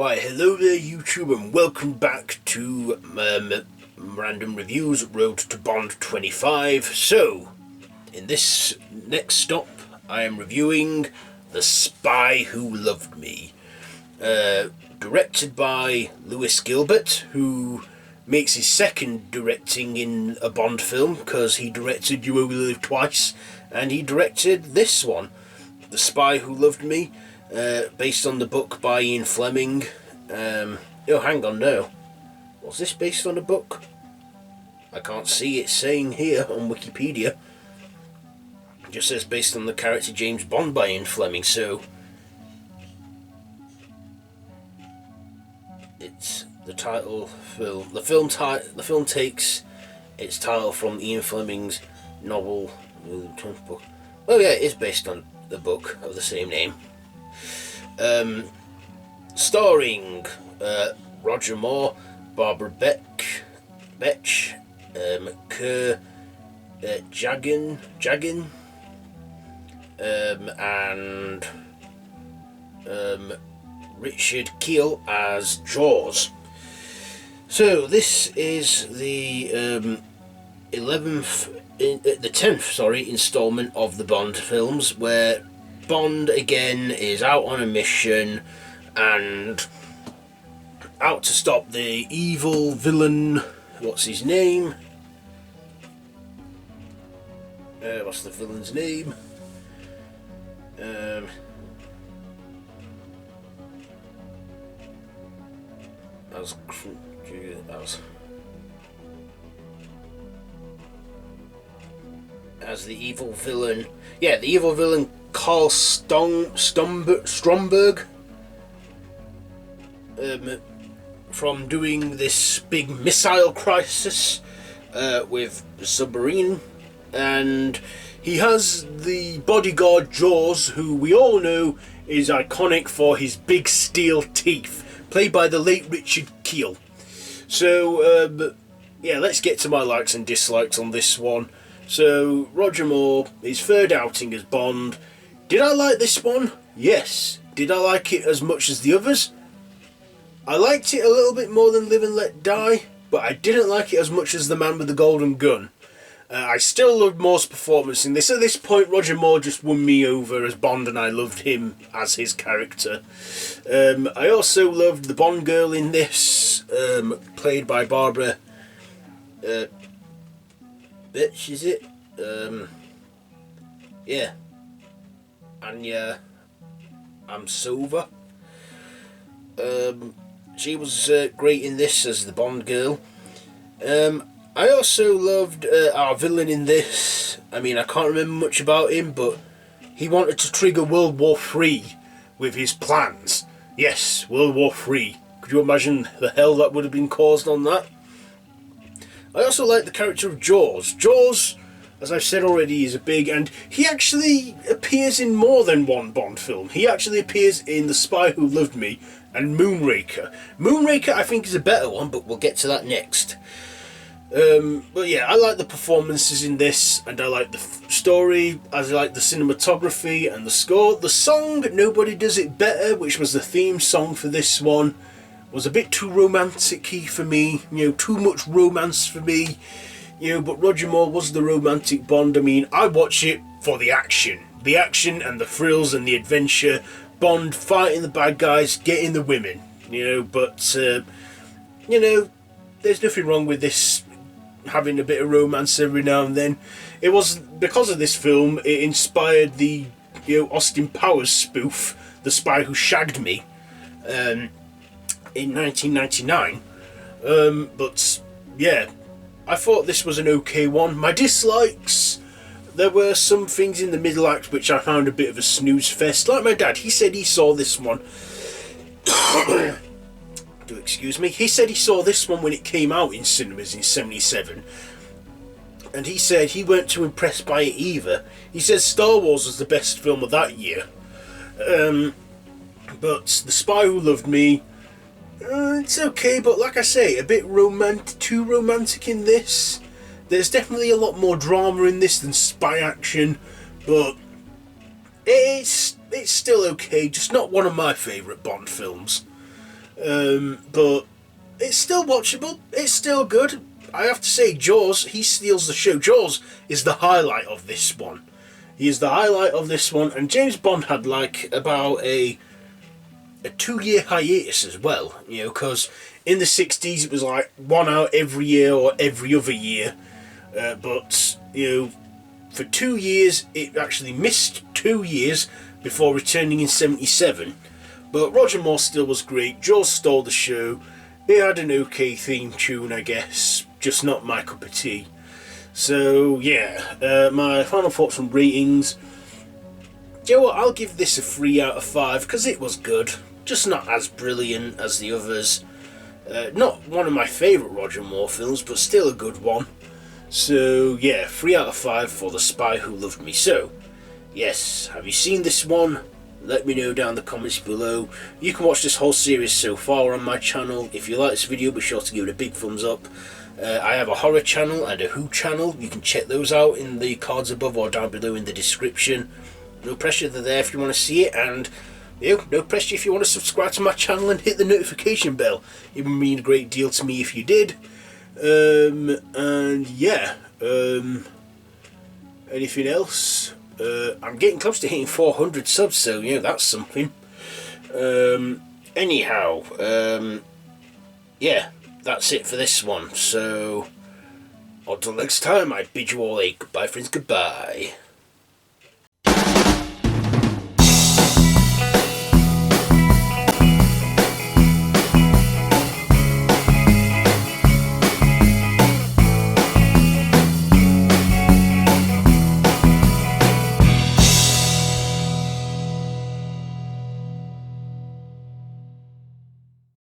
Why, hello there YouTube, and welcome back to Random Reviews Road to Bond 25. So, in this next stop, I am reviewing The Spy Who Loved Me. Directed by Lewis Gilbert, who makes his second directing in a Bond film, because he directed You Only Live Twice, and he directed this one, The Spy Who Loved Me. Based on the book by Ian Fleming. Oh, hang on, no. Was this based on a book? I can't see it saying here on Wikipedia. It just says based on the character James Bond by Ian Fleming, so... It's the title film. The film takes its title from Ian Fleming's novel. Oh yeah, it is based on the book of the same name. Starring Rodger Moore, Barbara Betch, Kerr Jagin, and Richard Kiel as Jaws. So this is the 10th installment of the Bond films, where Bond again is out on a mission and out to stop the evil villain. What's his name? What's the villain's name? As the evil villain. Yeah, the evil villain Carl Stromberg, from doing this big missile crisis with the submarine, and he has the bodyguard Jaws, who we all know is iconic for his big steel teeth, played by the late Richard Kiel. So yeah, let's get to my likes and dislikes on this one. So, Rodger Moore, his third outing as Bond. Did I like this one? Yes. Did I like it as much as the others? I liked it a little bit more than Live and Let Die, but I didn't like it as much as The Man with the Golden Gun. I still loved Moore's performance in this. At this point, Rodger Moore just won me over as Bond, and I loved him as his character. I also loved the Bond girl in this, played by Barbara... Bitch, is it? Yeah. Anya Amsova. She was great in this as the Bond girl. I also loved our villain in this. I mean, I can't remember much about him, but he wanted to trigger World War III with his plans. Yes, World War III. Could you imagine the hell that would have been caused on that? I also like the character of Jaws. Jaws, as I've said already, is and he actually appears in more than one Bond film. He actually appears in The Spy Who Loved Me and Moonraker. Moonraker, I think, is a better one, but we'll get to that next. But yeah, I like the performances in this, and I like the story, as I like the cinematography and the score. The song, Nobody Does It Better, which was the theme song for this one, was a bit too romantic-y for me, too much romance for me, but Rodger Moore was the romantic Bond. I mean, I watch it for the action and the thrills and the adventure, Bond fighting the bad guys, getting the women, but, there's nothing wrong with this, having a bit of romance every now and then. It was, because of this film, it inspired the, Austin Powers spoof, The Spy Who Shagged Me, in 1999, but yeah, I thought this was an okay one. My dislikes, there were some things in the middle act which I found a bit of a snooze fest. Like my dad, he said he saw this one he said he saw this one when it came out in cinemas in 1977, and he said he weren't too impressed by it either. He said Star Wars was the best film of that year, but The Spy Who Loved Me, it's okay, but like I say, a bit too romantic in this. There's definitely a lot more drama in this than spy action, but it's still okay, just not one of my favourite Bond films. But it's still watchable. It's still good. I have to say, Jaws, he steals the show. Jaws is the highlight of this one. He is the highlight of this one, and James Bond had like about a 2-year hiatus as well, you know, because in the 60s it was like one out every year or every other year, but, you know, for 2 years, it actually missed 2 years before returning in 77, but Rodger Moore still was great. Jaws stole the show. It had an okay theme tune, I guess, just not my cup of tea. So yeah, my final thoughts on ratings. Do you know what, I'll give this a 3 out of 5 because it was good, just not as brilliant as the others. Not one of my favourite Rodger Moore films, but still a good one. So yeah, 3 out of 5 for The Spy Who Loved Me. So yes, have you seen this one? Let me know down in the comments below. You can watch this whole series so far on my channel. If you like this video, be sure to give it a big thumbs up. I have a horror channel and a Who channel. You can check those out in the cards above or down below in the description. No pressure, they're there if you want to see it, and you know, no pressure if you want to subscribe to my channel and hit the notification bell. It would mean a great deal to me if you did. And yeah, anything else? I'm getting close to hitting 400 subs, so you know, that's something. Anyhow, yeah, that's it for this one. So until next time, I bid you all a goodbye, friends, goodbye.